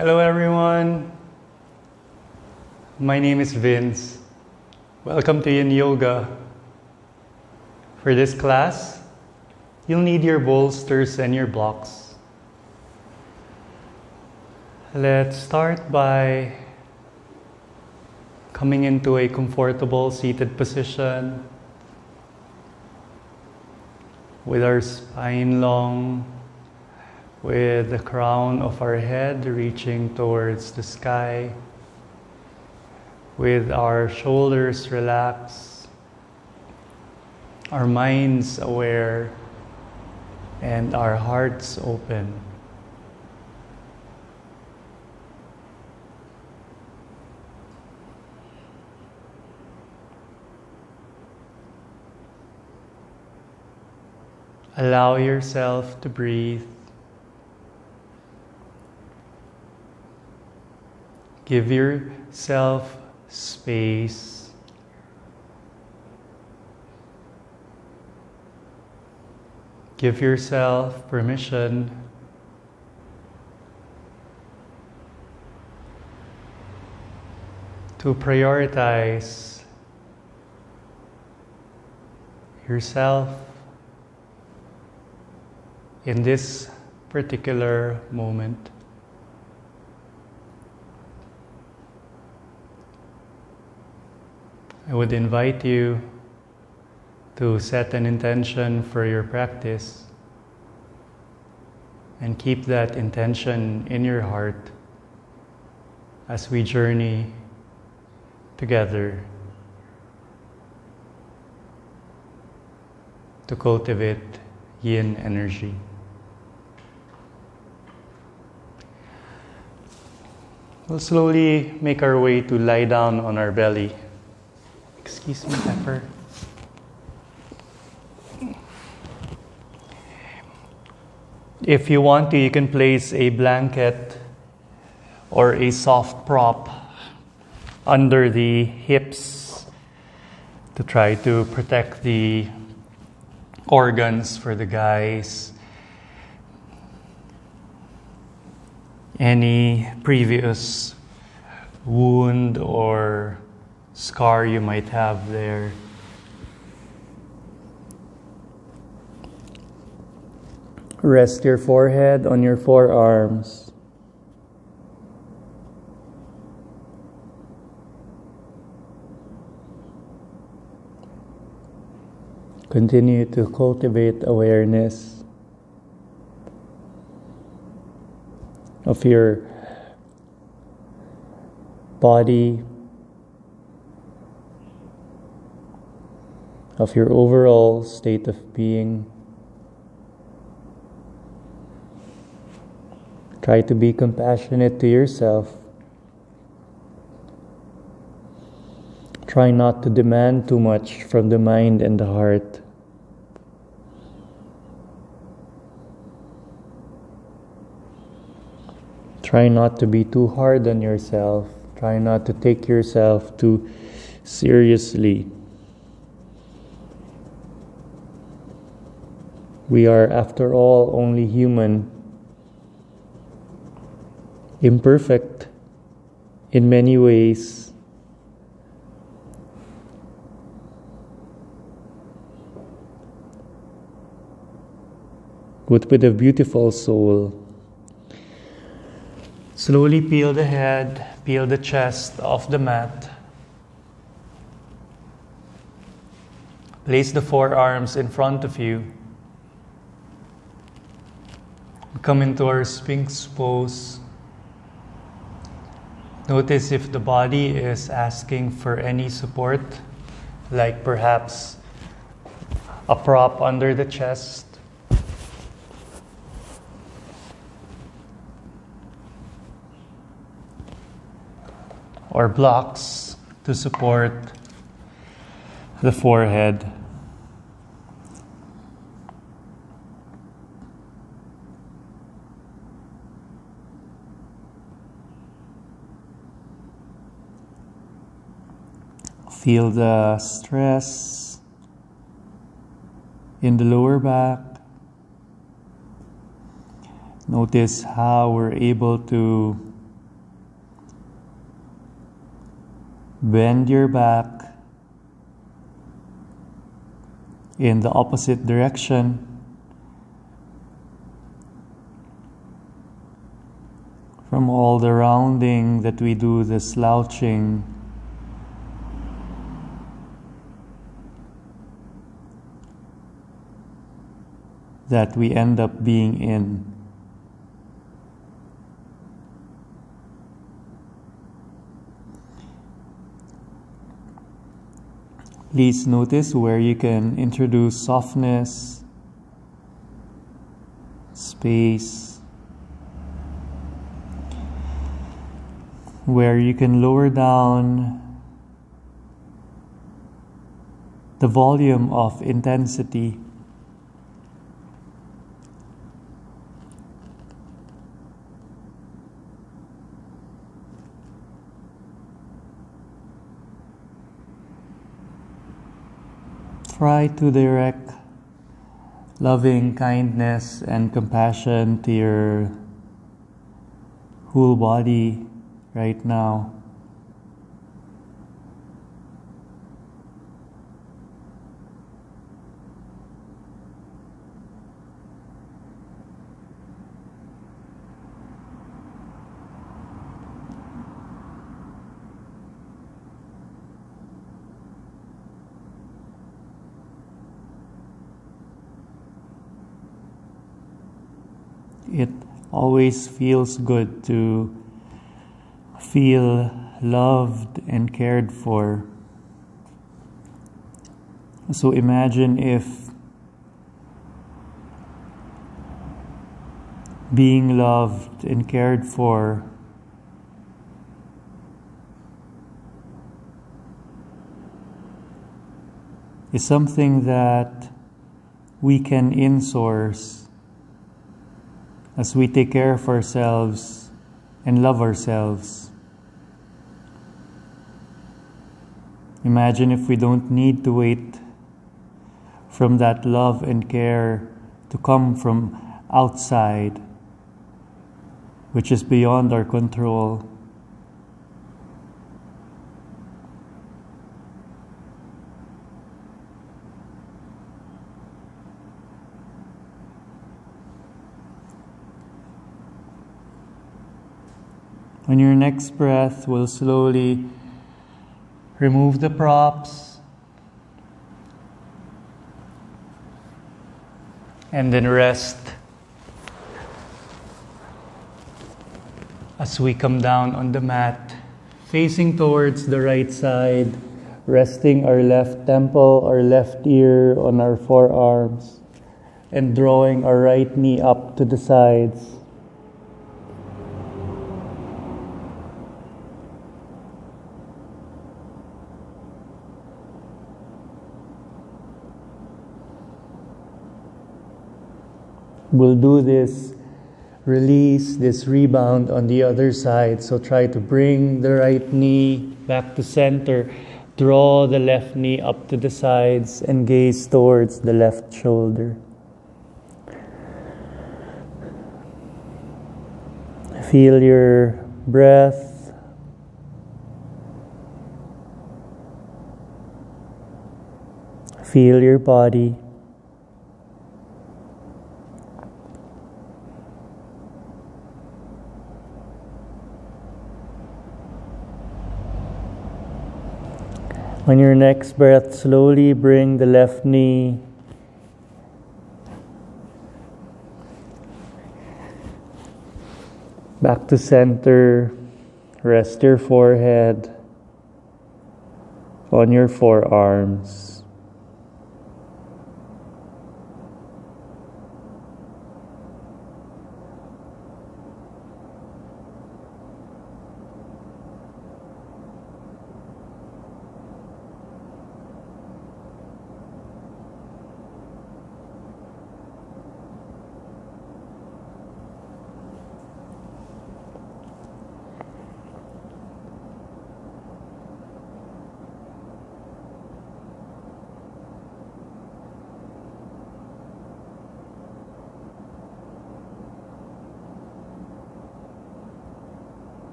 Hello everyone, my name is Vince. Welcome to Yin Yoga. For this class, you'll need your bolsters and your blocks. Let's start by coming into a comfortable seated position with our spine long, with the crown of our head reaching towards the sky, with our shoulders relaxed, our minds aware, and our hearts open. Allow yourself to breathe. Give yourself space. Give yourself permission to prioritize yourself in this particular moment. I would invite you to set an intention for your practice and keep that intention in your heart as we journey together to cultivate yin energy. We'll slowly make our way to lie down on our belly. Excuse me, Pepper. If you want to, you can place a blanket or a soft prop under the hips to try to protect the organs for the guys. Any previous wound or scar you might have there. Rest your forehead on your forearms. Continue to cultivate awareness of your body, of your overall state of being. Try to be compassionate to yourself. Try not to demand too much from the mind and the heart. Try not to be too hard on yourself. Try not to take yourself too seriously. We are, after all, only human, imperfect in many ways. But with a beautiful soul. Slowly peel the head, peel the chest off the mat. Place the forearms in front of you. Come into our Sphinx pose. Notice if the body is asking for any support, like perhaps a prop under the chest, or blocks to support the forehead. Feel the stress in the lower back. Notice how we're able to Bend your back in the opposite direction. From all the rounding that we do, the slouching, that we end up being in. Please notice where you can introduce softness, space, where you can lower down the volume of intensity. Try to direct loving kindness and compassion to your whole body right now. It always feels good to feel loved and cared for. So imagine if being loved and cared for is something that we can insource as we take care of ourselves and love ourselves. Imagine if we don't need to wait from that love and care to come from outside, which is beyond our control. On your next breath, we'll slowly remove the props and then rest as we come down on the mat, facing towards the right side, resting our left temple, our left ear on our forearms, and drawing our right knee up to the sides. We'll do this release, this rebound on the other side. So try to bring the right knee back to center. Draw the left knee up to the sides and gaze towards the left shoulder. Feel your breath. Feel your body. On your next breath, slowly bring the left knee back to center. Rest your forehead on your forearms.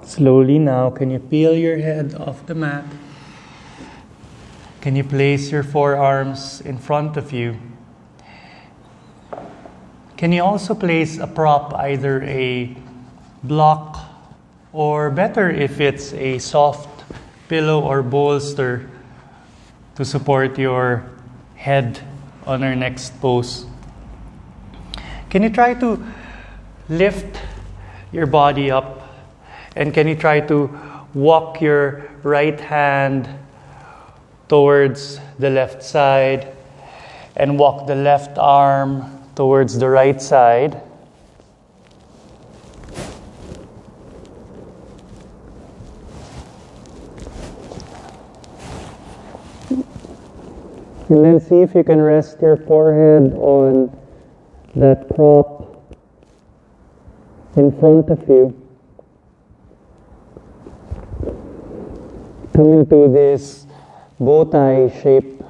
Slowly now, can you peel your head off the mat? Can you place your forearms in front of you? Can you also place a prop, either a block, or better if it's a soft pillow or bolster to support your head on our next pose? Can you try to lift your body up? And can you try to walk your right hand towards the left side and walk the left arm towards the right side? And then see if you can rest your forehead on that prop in front of you. Coming to this bow tie shape,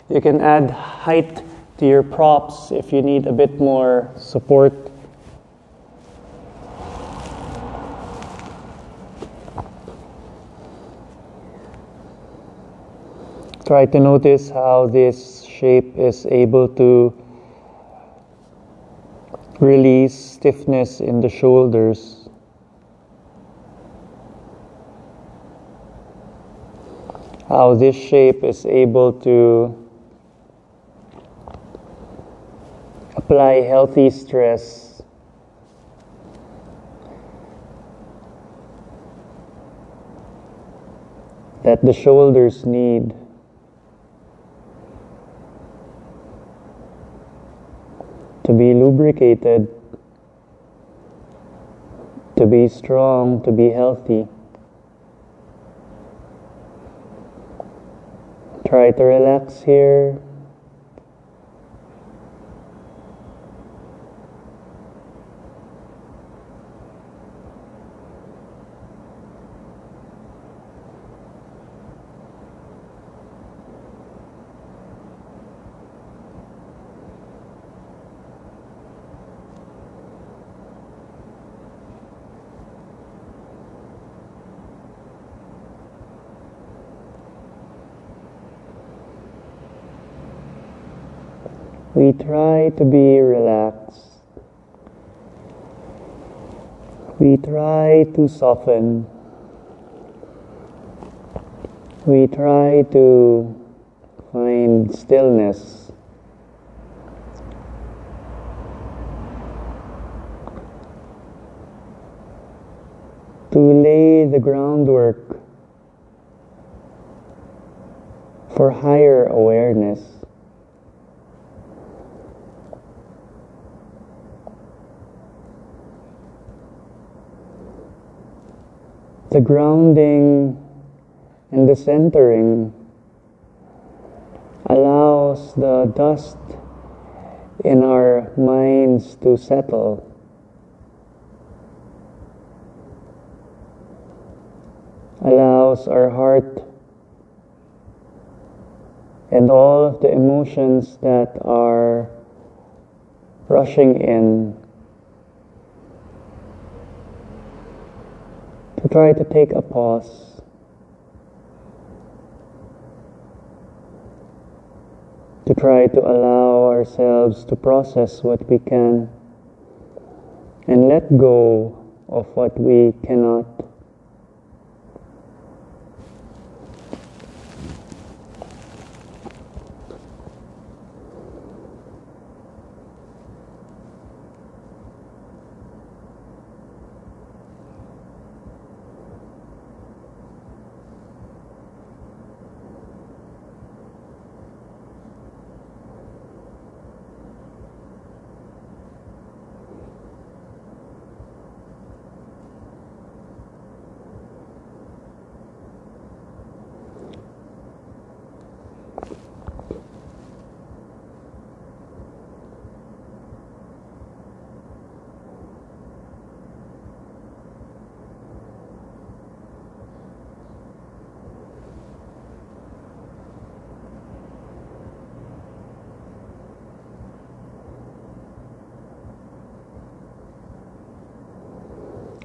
you can add height to your props if you need a bit more support. Try to notice how this shape is able to release stiffness in the shoulders. How this shape is able to apply healthy stress that the shoulders need. To be lubricated, to be strong, to be healthy. Try to relax here. We try to be relaxed. We try to soften. We try to find stillness. To lay the groundwork for higher awareness. The grounding and the centering allows the dust in our minds to settle. Allows our heart and all of the emotions that are rushing in to try to take a pause, to try to allow ourselves to process what we can and let go of what we cannot.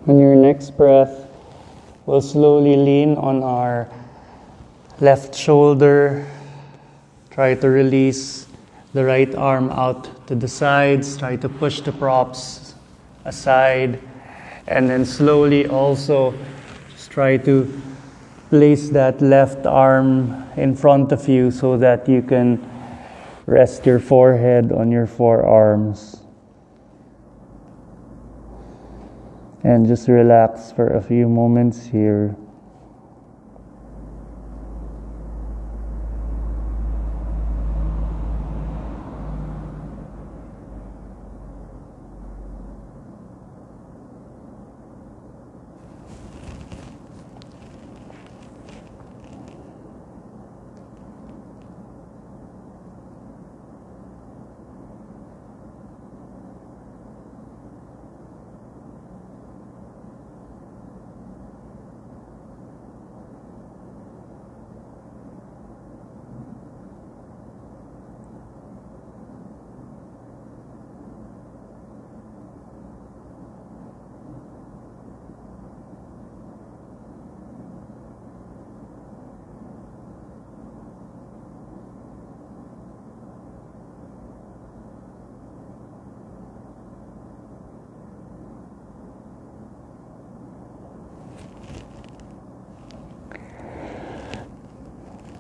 On your next breath, We'll slowly lean on our left shoulder. Try to release the right arm out to the sides. Try to push the props aside. And then slowly also just try to place that left arm in front of you so that you can rest your forehead on your forearms. And just relax for a few moments here.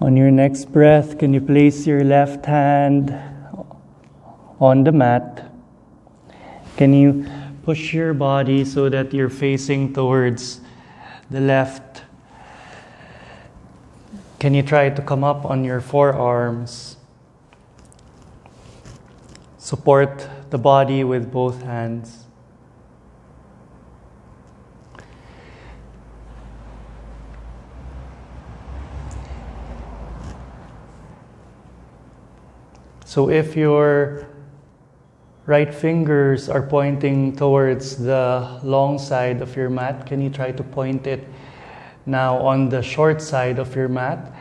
On your next breath, can you place your left hand on the mat? Can you push your body so that you're facing towards the left? Can you try to come up on your forearms? Support the body with both hands. So if your right fingers are pointing towards the long side of your mat, can you try to point it now on the short side of your mat?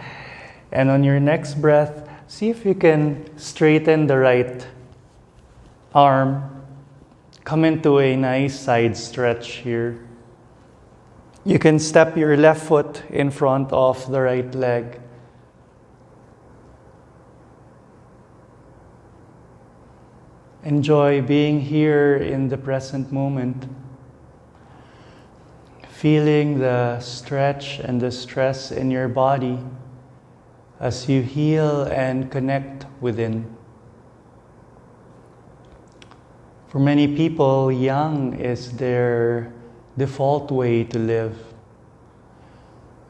And on your next breath, see if you can straighten the right arm. Come into a nice side stretch here. You can step your left foot in front of the right leg. Enjoy being here in the present moment, feeling the stretch and the stress in your body as you heal and connect within. For many people, yang is their default way to live,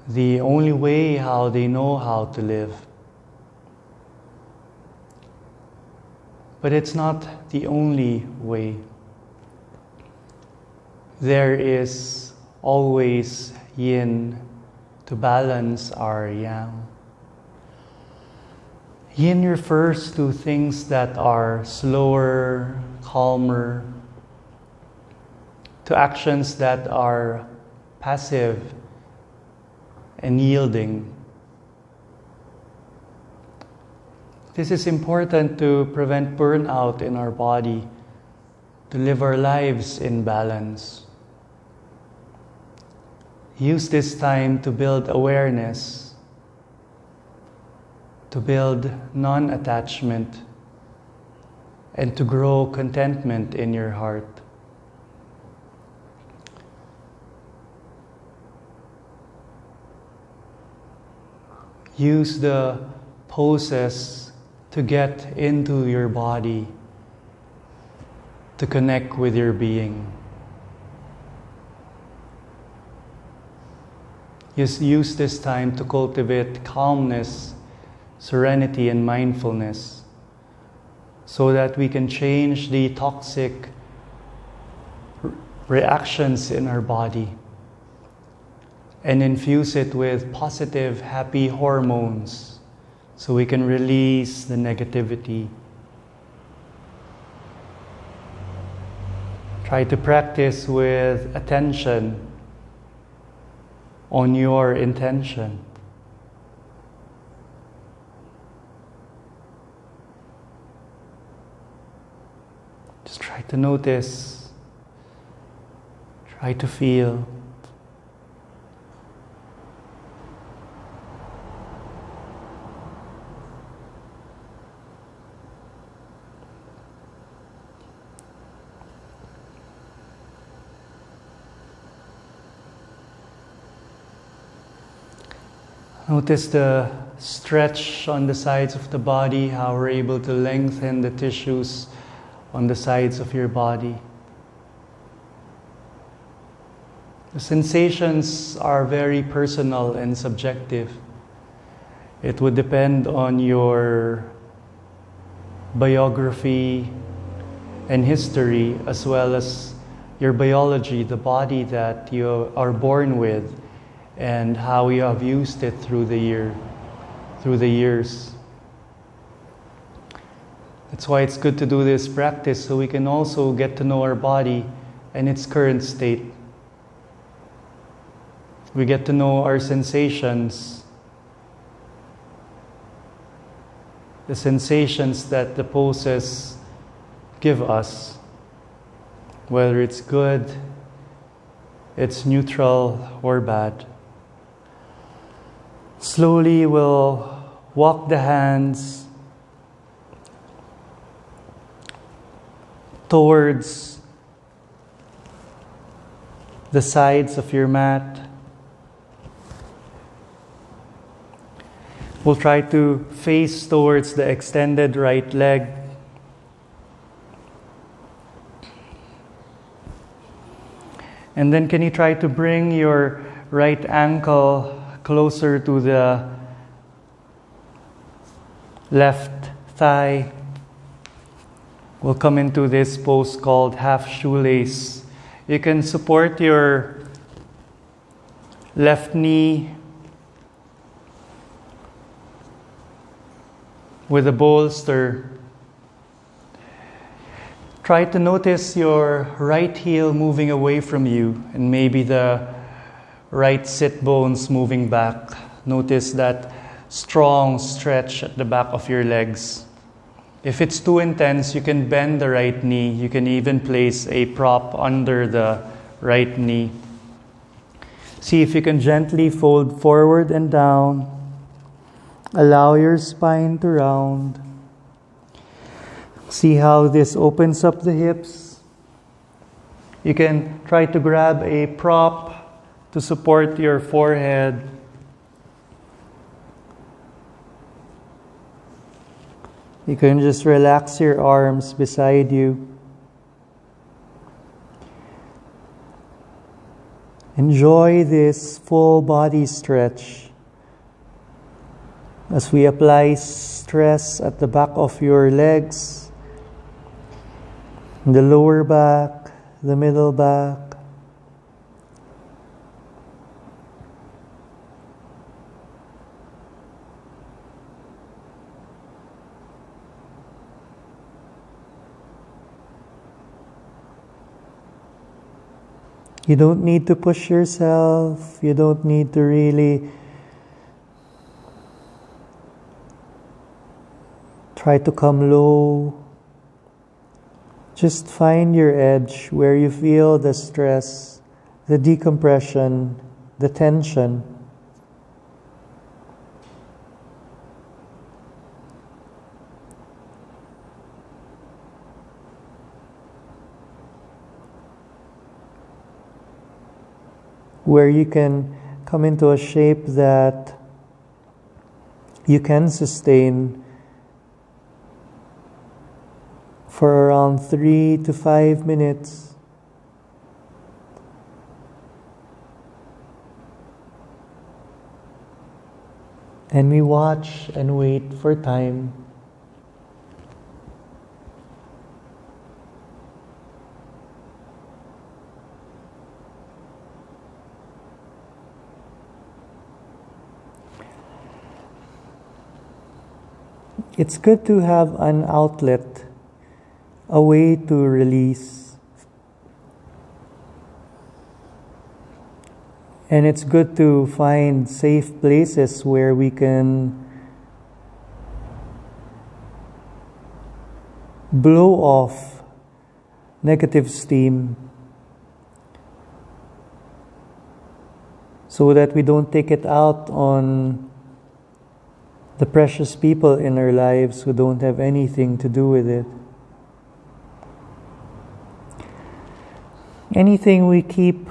the only way how they know how to live. But it's not the only way. There is always yin to balance our yang. Yin refers to things that are slower, calmer, to actions that are passive and yielding. This is important to prevent burnout in our body, to live our lives in balance. Use this time to build awareness, to build non-attachment, and to grow contentment in your heart. Use the poses to get into your body, to connect with your being. Just use this time to cultivate calmness, serenity, and mindfulness so that we can change the toxic reactions in our body and infuse it with positive, happy hormones so we can release the negativity. Try to practice with attention on your intention. Just try to notice, try to feel. Notice the stretch on the sides of the body, how we're able to lengthen the tissues on the sides of your body. The sensations are very personal and subjective. It would depend on your biography and history, as well as your biology, the body that you are born with, and how you have used it through the years. That's why it's good to do this practice, so we can also get to know our body and its current state. We get to know our sensations, the sensations that the poses give us, whether it's good, it's neutral, or bad. Slowly we'll walk the hands towards the sides of your mat. We'll try to face towards the extended right leg. And then can you try to bring your right ankle closer to the left thigh? We'll come into this pose called half shoelace. You can support your left knee with a bolster. Try to notice your right heel moving away from you, and maybe the right sit bones moving back. Notice that strong stretch at the back of your legs. If it's too intense, you can bend the right knee. You can even place a prop under the right knee. See if you can gently fold forward and down. Allow your spine to round. See how this opens up the hips. You can try to grab a prop to support your forehead. You can just relax your arms beside you. Enjoy this full body stretch as we apply stress at the back of your legs, the lower back, the middle back. You don't need to push yourself. You don't need to really try to come low. Just find your edge where you feel the stress, the decompression, the tension. Where you can come into a shape that you can sustain for around 3 to 5 minutes. And we watch and wait for time. It's good to have an outlet, a way to release. And it's good to find safe places where we can blow off negative steam so that we don't take it out on the precious people in our lives who don't have anything to do with it. Anything we keep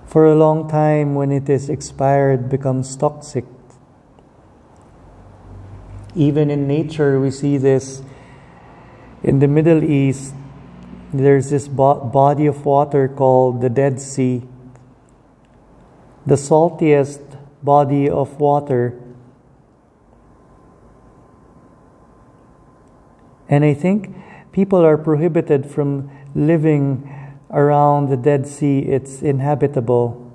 for a long time, when it is expired, becomes toxic. Even in nature, we see this. In the Middle East, there's this body of water called the Dead Sea, the saltiest body of water. And I think people are prohibited from living around the Dead Sea. It's inhabitable.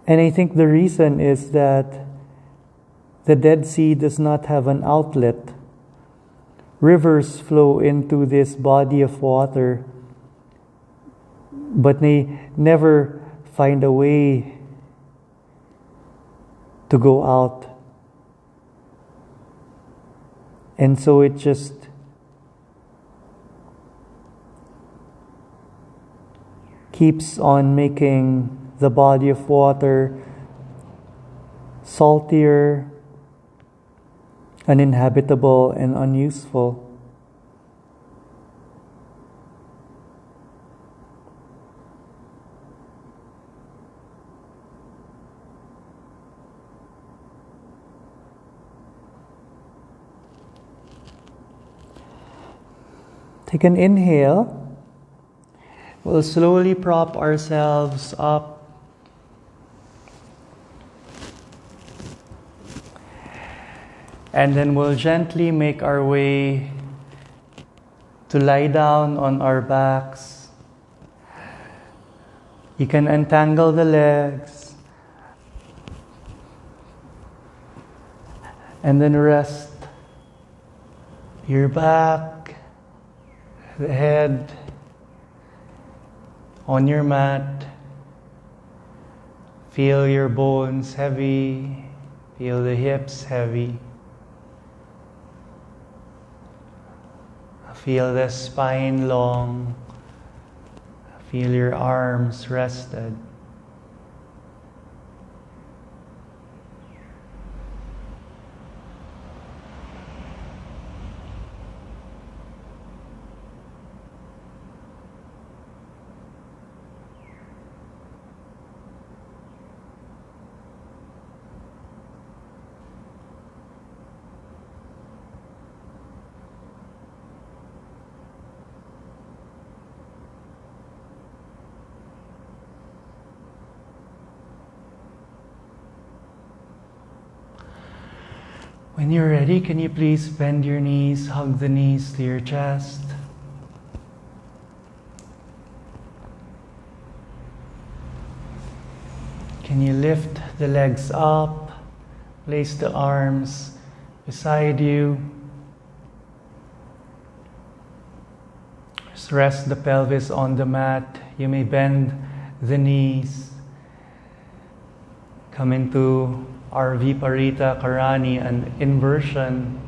And I think the reason is that the Dead Sea does not have an outlet. Rivers flow into this body of water, but they never find a way to go out. And so it just keeps on making the body of water saltier, uninhabitable, and unuseful. Take an inhale. We'll slowly prop ourselves up. And then we'll gently make our way to lie down on our backs. You can untangle the legs. And then rest your back, the head on your mat. Feel your bones heavy. Feel the hips heavy. Feel the spine long. Feel your arms rested. When you're ready, can you please bend your knees, hug the knees to your chest. Can you lift the legs up, place the arms beside you. Just rest the pelvis on the mat. You may bend the knees. Come into our Viparita Karani, an inversion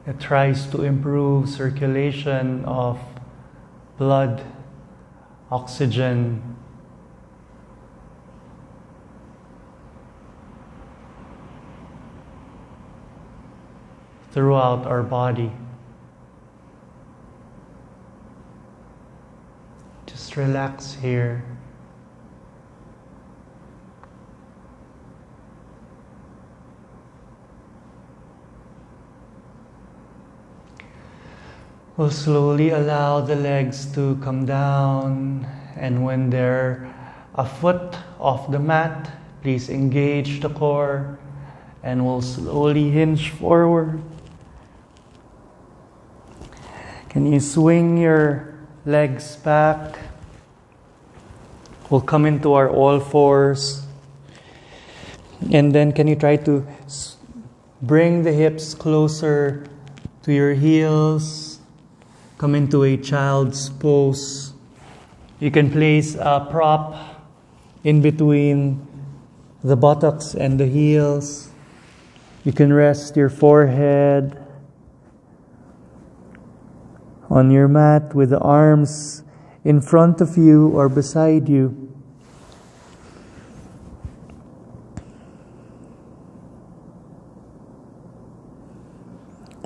that tries to improve circulation of blood, oxygen, throughout our body. Just relax here. We'll slowly allow the legs to come down, and when they're a foot off the mat, please engage the core, and we'll slowly hinge forward. Can you swing your legs back? We'll come into our all fours, and then can you try to bring the hips closer to your heels? Come into a child's pose. You can place a prop in between the buttocks and the heels. You can rest your forehead on your mat with the arms in front of you or beside you.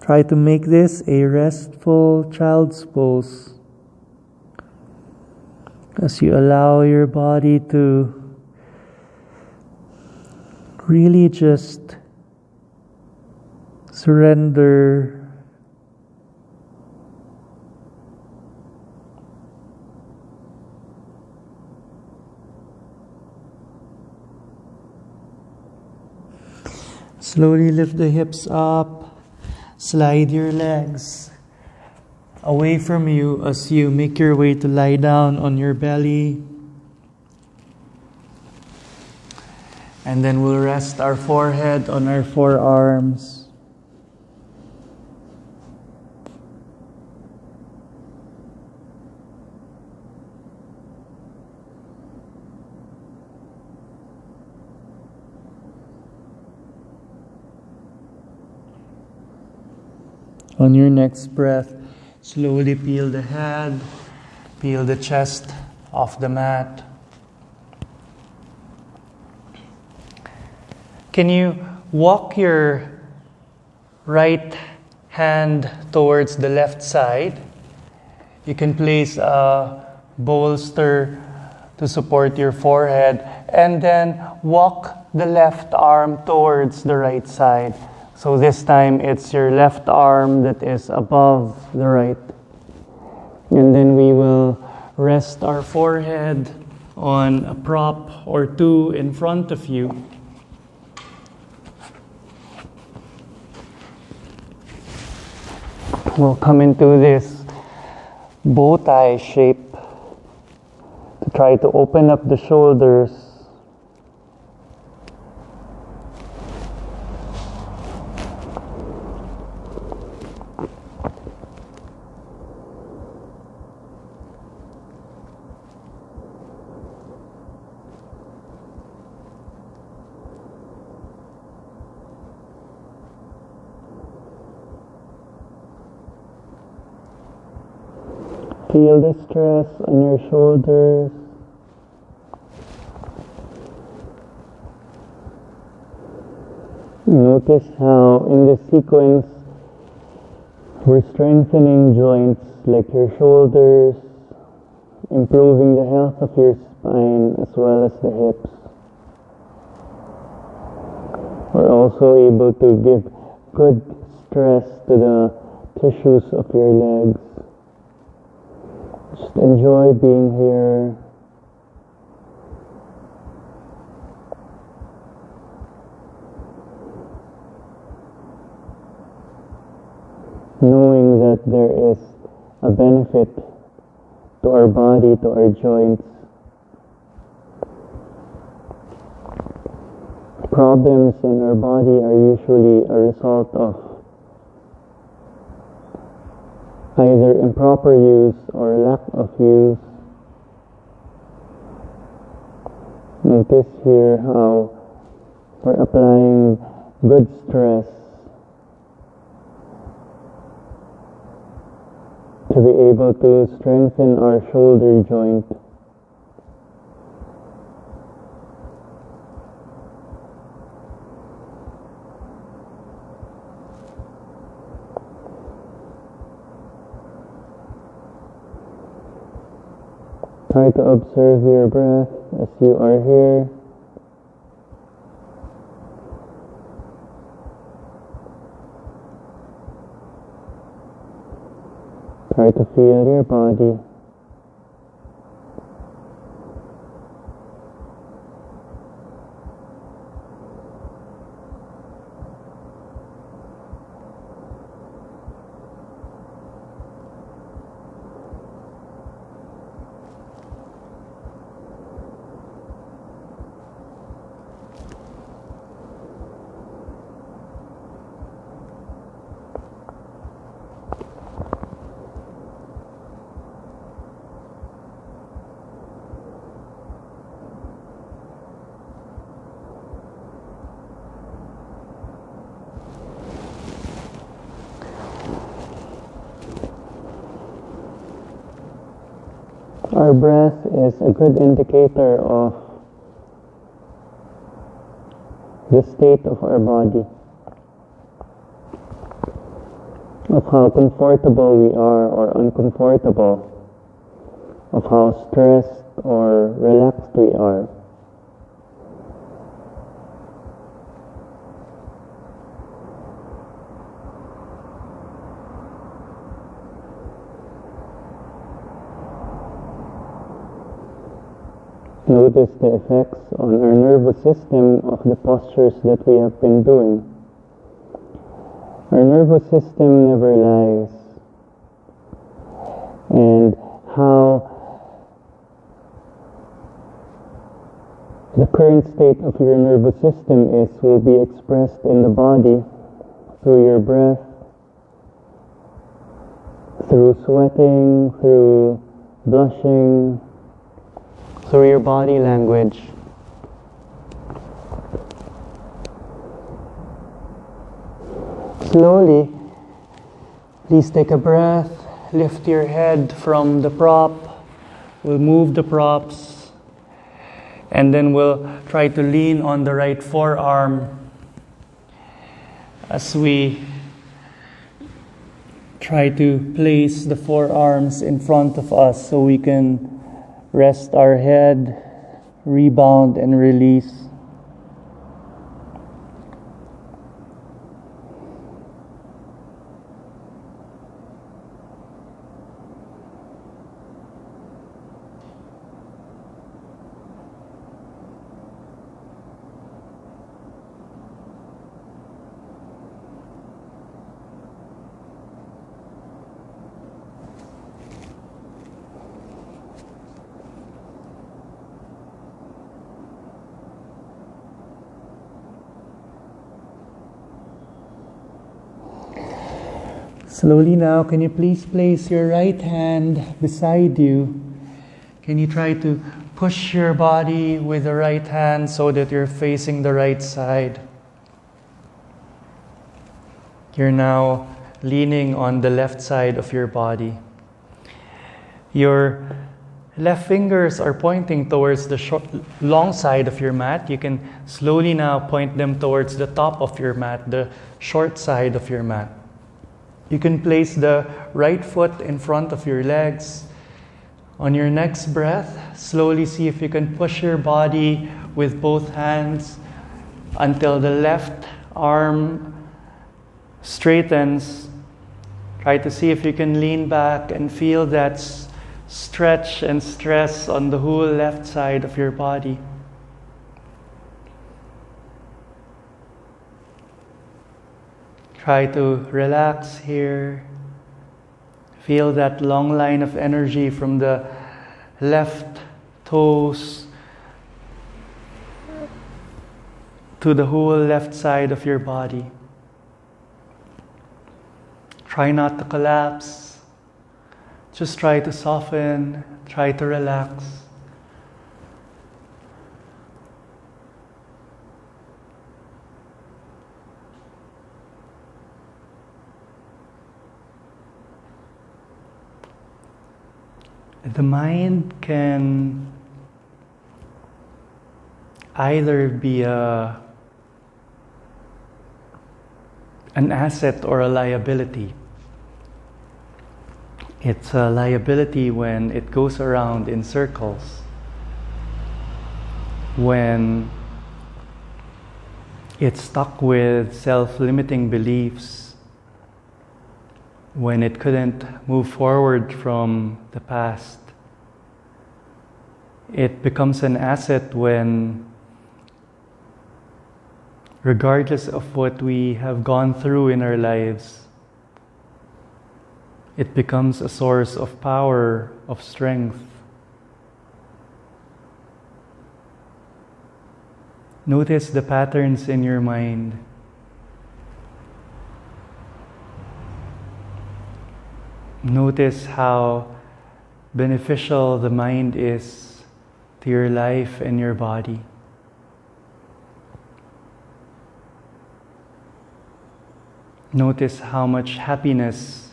Try to make this a restful child's pose. As you allow your body to really just surrender slowly lift the hips up, slide your legs away from you as you make your way to lie down on your belly. And then we'll rest our forehead on our forearms. On your next breath, slowly peel the head, peel the chest off the mat. Can you walk your right hand towards the left side? You can place a bolster to support your forehead and then walk the left arm towards the right side. So this time it's your left arm that is above the right. And then we will rest our forehead on a prop or two in front of you. We'll come into this bow tie shape to try to open up the shoulders. Feel the stress on your shoulders. Notice how in this sequence we're strengthening joints like your shoulders, improving the health of your spine as well as the hips. We're also able to give good stress to the tissues of your legs. Just enjoy being here. Knowing that there is a benefit to our body, to our joints. Problems in our body are usually a result of either improper use or lack of use. Notice here how we're applying good stress to be able to strengthen our shoulder joint. Try to observe your breath as you are here. Try to feel your body. Our breath is a good indicator of the state of our body, of how comfortable we are or uncomfortable of how stressed or relaxed we are. Notice the effects on our nervous system of the postures that we have been doing. Our nervous system never lies. And how the current state of your nervous system is will be expressed in the body through your breath, through sweating, through blushing, through your body language. Slowly, please take a breath, lift your head from the prop. We'll move the props, and then we'll try to lean on the right forearm as we try to place the forearms in front of us so we can rest our head, rebound and release. Slowly now, can you please place your right hand beside you? Can you try to push your body with the right hand so that you're facing the right side? You're now leaning on the left side of your body. Your left fingers are pointing towards the long side of your mat. You can slowly now point them towards the top of your mat, the short side of your mat. You can place the right foot in front of your legs. On your next breath, slowly see if you can push your body with both hands until the left arm straightens. Try to see if you can lean back and feel that stretch and stress on the whole left side of your body. Try to relax here. Feel that long line of energy from the left toes to the whole left side of your body. Try not to collapse. Just try to soften, try to relax. The mind can either be an asset or a liability. It's a liability when it goes around in circles, when it's stuck with self-limiting beliefs, when it couldn't move forward from the past. It becomes an asset when, regardless of what we have gone through in our lives, it becomes a source of power, of strength. Notice the patterns in your mind. Notice how beneficial the mind is to your life and your body. Notice how much happiness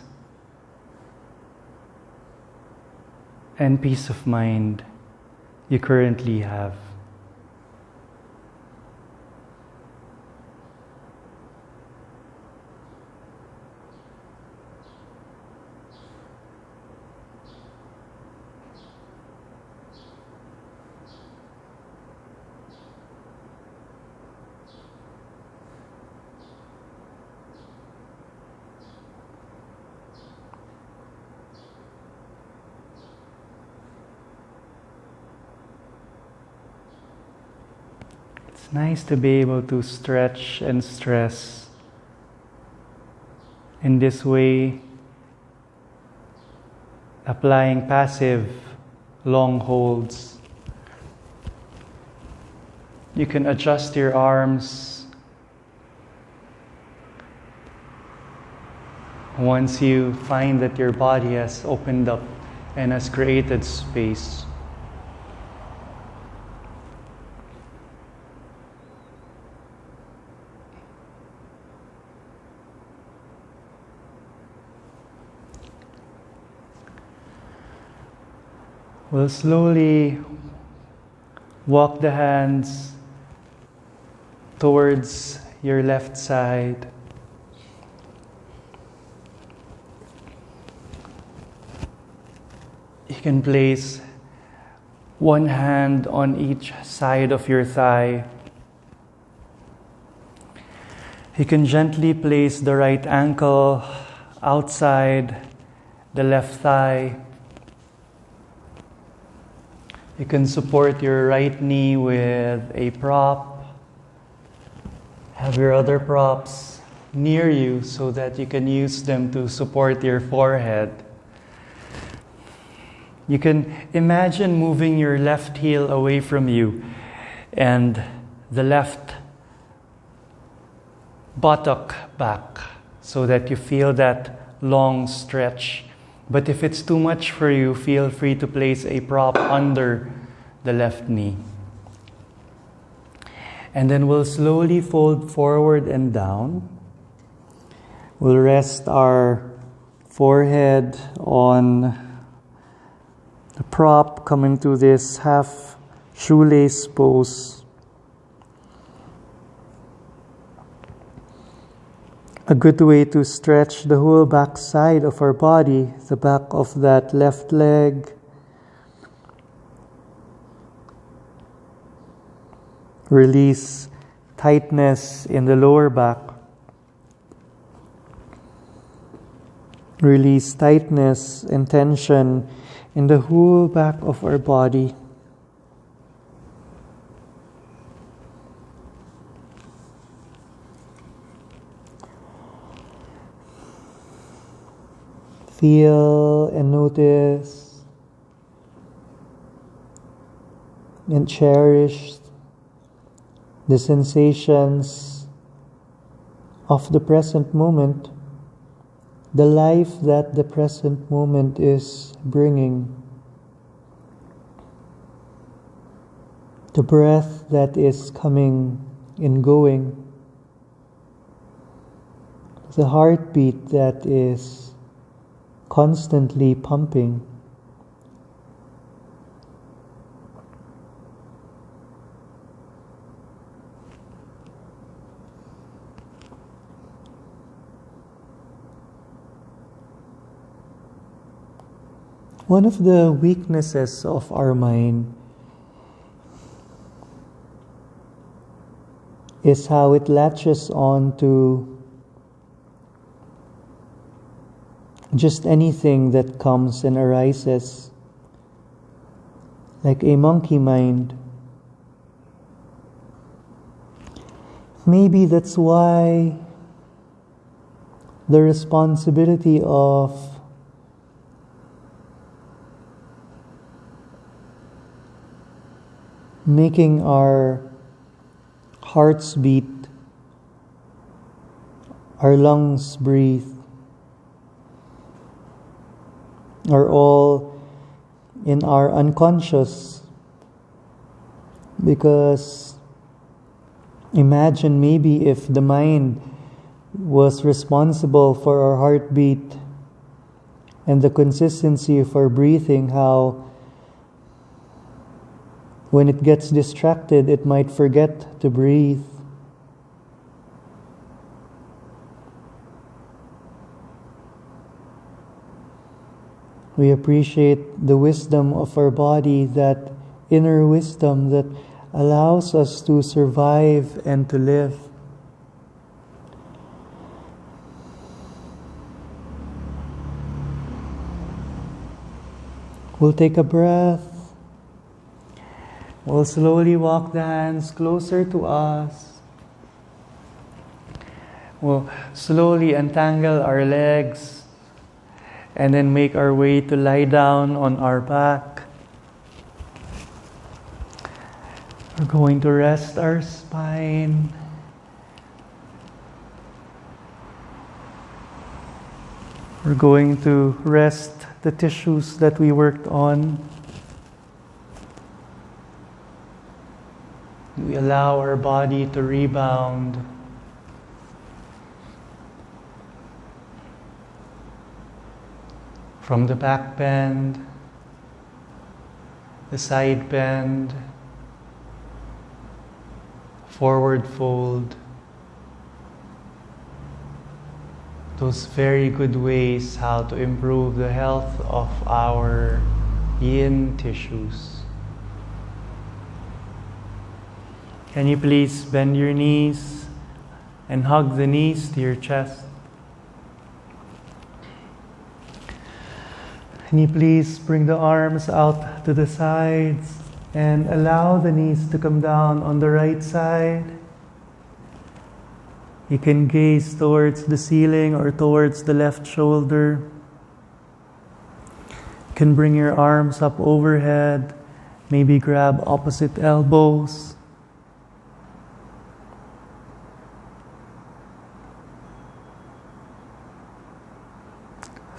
and peace of mind you currently have. nice to be able to stretch and stress in this way, applying passive long holds. You can adjust your arms once you find that your body has opened up and has created space. We'll slowly walk the hands towards your left side. You can place one hand on each side of your thigh. You can gently place the right ankle outside the left thigh. You can support your right knee with a prop. Have your other props near you so that you can use them to support your forehead. You can imagine moving your left heel away from you and the left buttock back so that you feel that long stretch. But if it's too much for you, feel free to place a prop under the left knee. And then we'll slowly fold forward and down. We'll rest our forehead on the prop, coming to this half shoelace pose. A good way to stretch the whole back side of our body, the back of that left leg. Release tightness in the lower back. Release tightness and tension in the whole back of our body. Feel and notice and cherish the sensations of the present moment, the life that the present moment is bringing, the breath that is coming and going, the heartbeat that is constantly pumping. One of the weaknesses of our mind is how it latches on to just anything that comes and arises, like a monkey mind. Maybe that's why the responsibility of making our hearts beat, our lungs breathe, are all in our unconscious. Because imagine maybe if the mind was responsible for our heartbeat and the consistency of our breathing, how when it gets distracted, it might forget to breathe. We appreciate the wisdom of our body, that inner wisdom that allows us to survive and to live. We'll take a breath We'll slowly walk the hands closer to us. We'll slowly untangle our legs and then make our way to lie down on our back. We're going to rest our spine. We're going to rest the tissues that we worked on. We allow our body to rebound. From the back bend, the side bend, forward fold. Those very good ways how to improve the health of our yin tissues. Can you please bend your knees and hug the knees to your chest? Can you please bring the arms out to the sides and allow the knees to come down on the right side? You can gaze towards the ceiling or towards the left shoulder. You can bring your arms up overhead, maybe grab opposite elbows.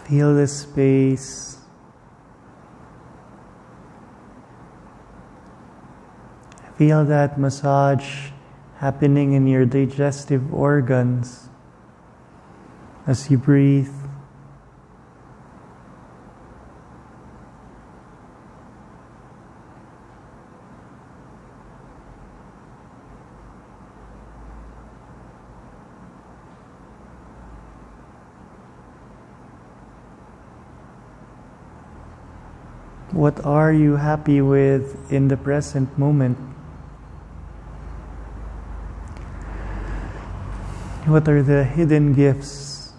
Feel the space. Feel that massage happening in your digestive organs as you breathe. What are you happy with in the present moment? What are the hidden gifts,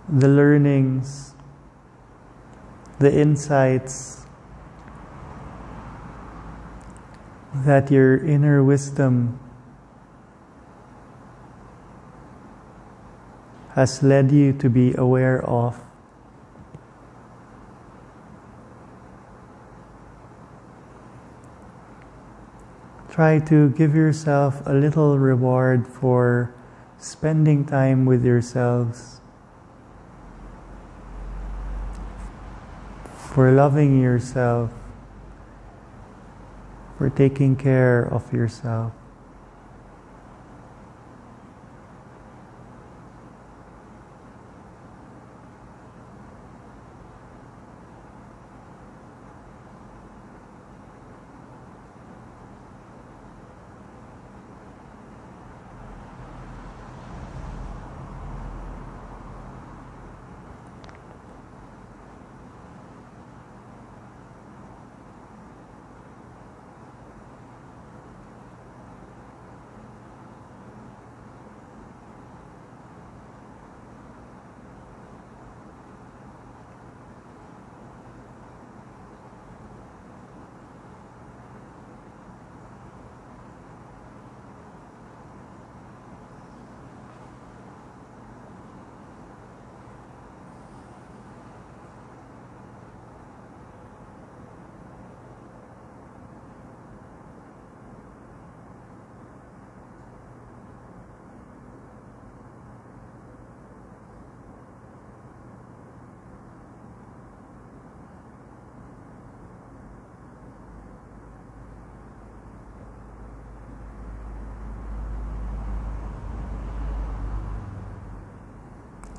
the learnings, the insights that your inner wisdom has led you to be aware of? Try to give yourself a little reward for spending time with yourselves, for loving yourself, for taking care of yourself.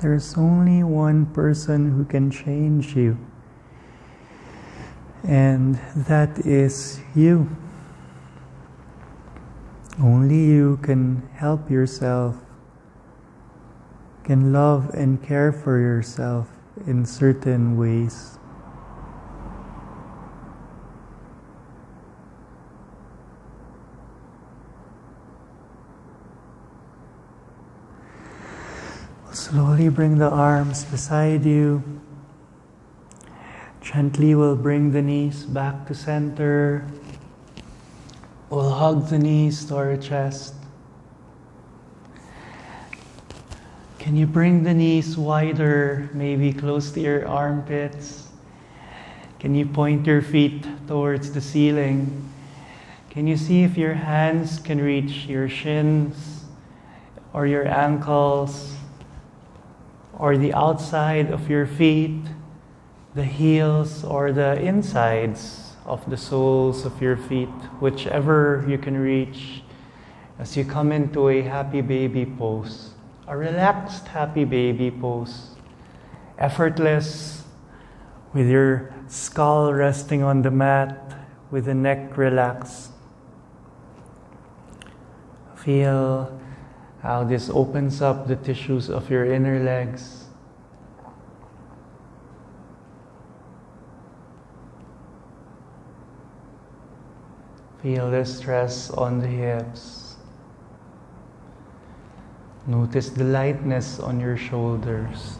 There's only one person who can change you, and that is you. Only you can help yourself, can love and care for yourself in certain ways. Slowly bring the arms beside you. Gently we'll bring the knees back to center. We'll hug the knees to our chest. Can you bring the knees wider, maybe close to your armpits? Can you point your feet towards the ceiling? Can you see if your hands can reach your shins or your ankles or the outside of your feet, the heels or the insides of the soles of your feet, whichever you can reach as you come into a happy baby pose. A relaxed happy baby pose, effortless, with your skull resting on the mat, with the neck relaxed. Feel how this opens up the tissues of your inner legs. Feel the stress on the hips. Notice the lightness on your shoulders.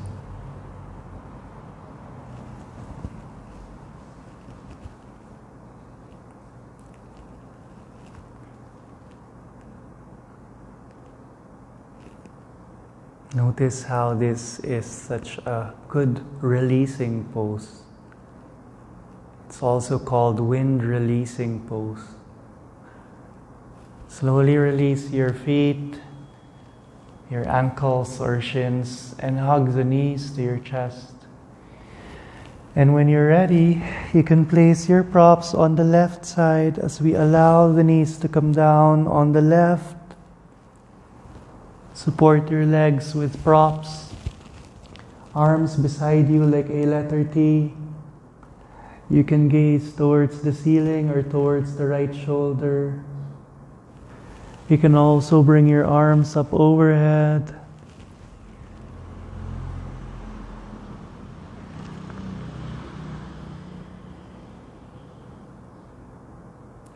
Notice how this is such a good releasing pose. It's also called wind releasing pose. Slowly release your feet, your ankles or shins, and hug the knees to your chest. And when you're ready, you can place your props on the left side as we allow the knees to come down on the left. Support your legs with props. Arms beside you like a letter T. You can gaze towards the ceiling or towards the right shoulder. You can also bring your arms up overhead.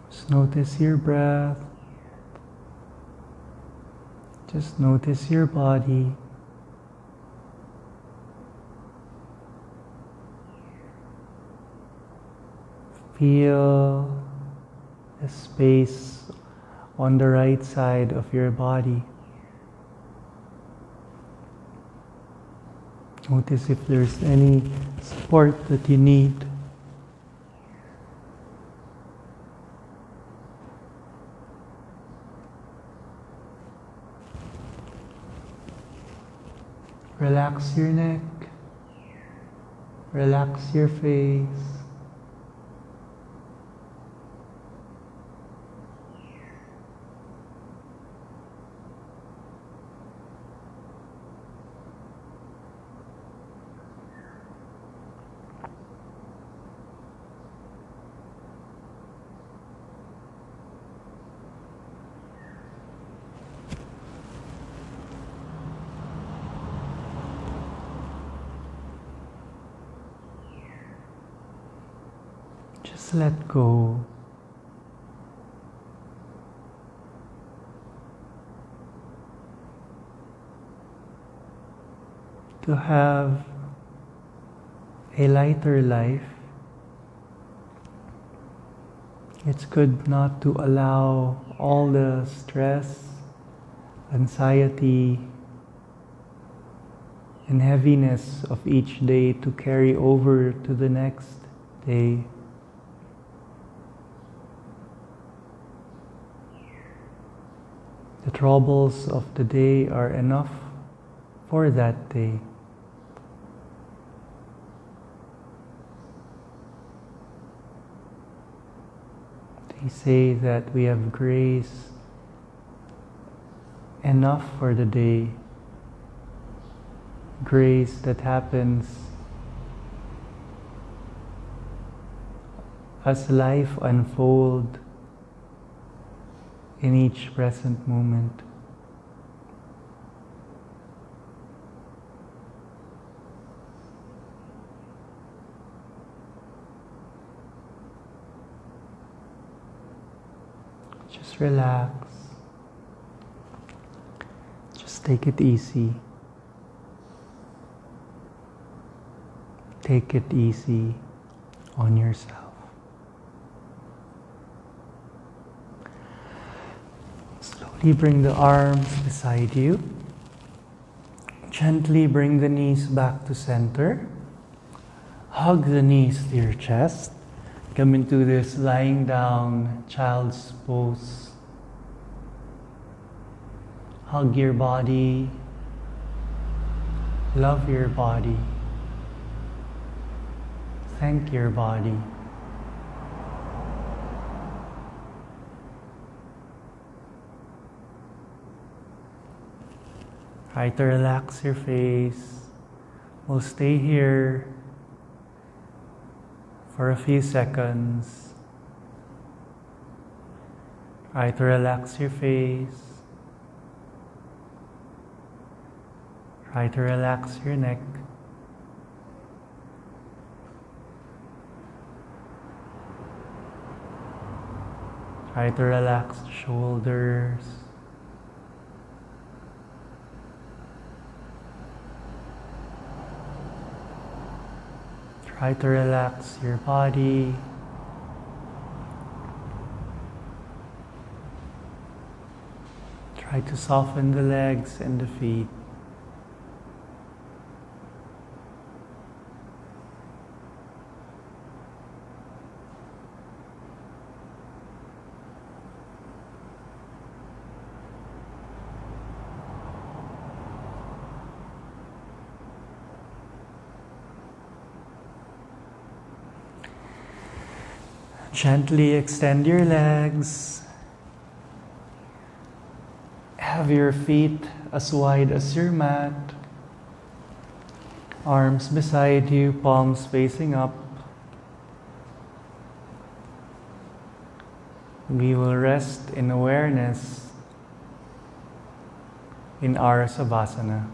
Just notice your breath. Just notice your body. Feel the space on the right side of your body. Notice if there's any support that you need. Relax your neck. Relax your face. Just let go. To have a lighter life, it's good not to allow all the stress, anxiety, and heaviness of each day to carry over to the next day. The troubles of the day are enough for that day. They say that we have grace enough for the day. Grace that happens as life unfolds in each present moment. Just relax. Just take it easy. Take it easy. on yourself. Slowly bring the arms beside you. Gently bring the knees back to center. Hug the knees to your chest. Come into this lying down child's pose. Hug your body. Love your body. Thank your body. Try to relax your face. We'll stay here for a few seconds. Try to relax your face. Try to relax your neck. Try to relax the shoulders. Try to relax your body. Try to soften the legs and the feet. Gently extend your legs. Have your feet as wide as your mat. Arms beside you, palms facing up. We will rest in awareness in our Savasana.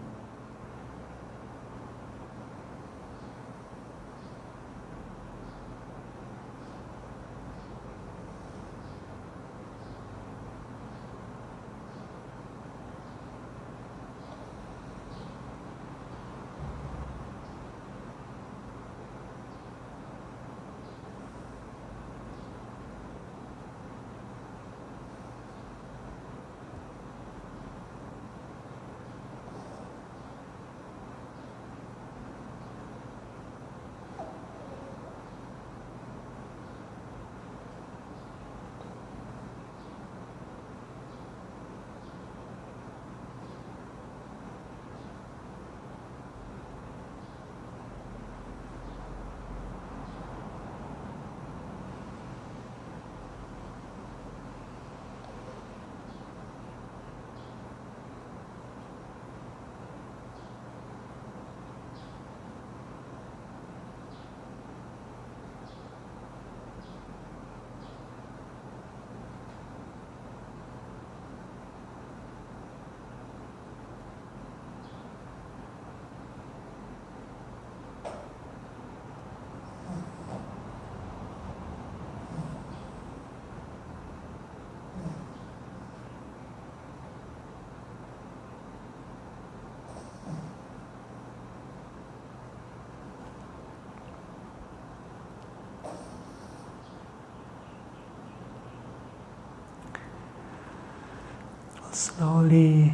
Slowly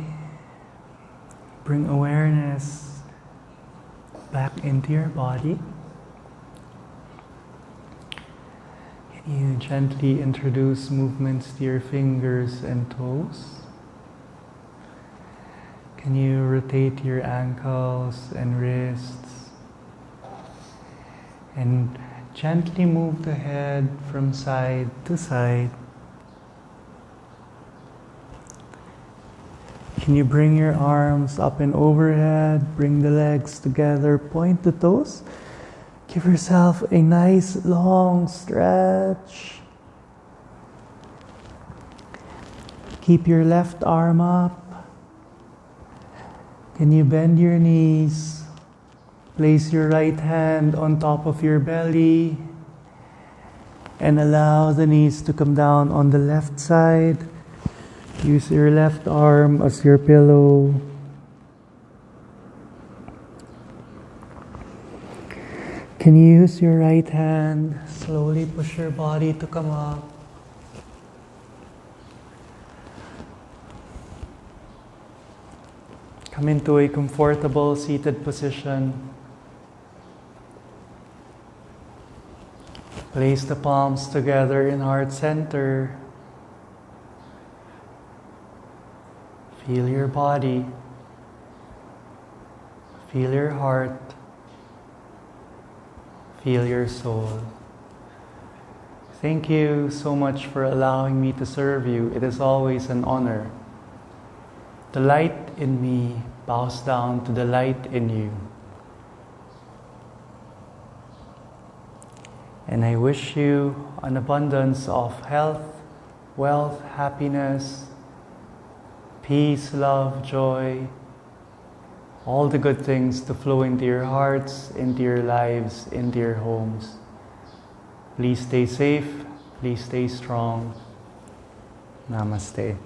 bring awareness back into your body. Can you gently introduce movements to your fingers and toes? Can you rotate your ankles and wrists? And gently move the head from side to side. Can you bring your arms up and overhead, bring the legs together, point the toes. Give yourself a nice long stretch. Keep your left arm up. Can you bend your knees? Place your right hand on top of your belly and allow the knees to come down on the left side. Use your left arm as your pillow. Can you use your right hand? Slowly push your body to come up. Come into a comfortable seated position. Place the palms together in heart center. Feel your body. Feel your heart. Feel your soul. Thank you so much for allowing me to serve you. It is always an honor. The light in me bows down to the light in you. And I wish you an abundance of health, wealth, happiness, peace, love, joy, all the good things to flow into your hearts, into your lives, into your homes. Please stay safe. Please stay strong. Namaste.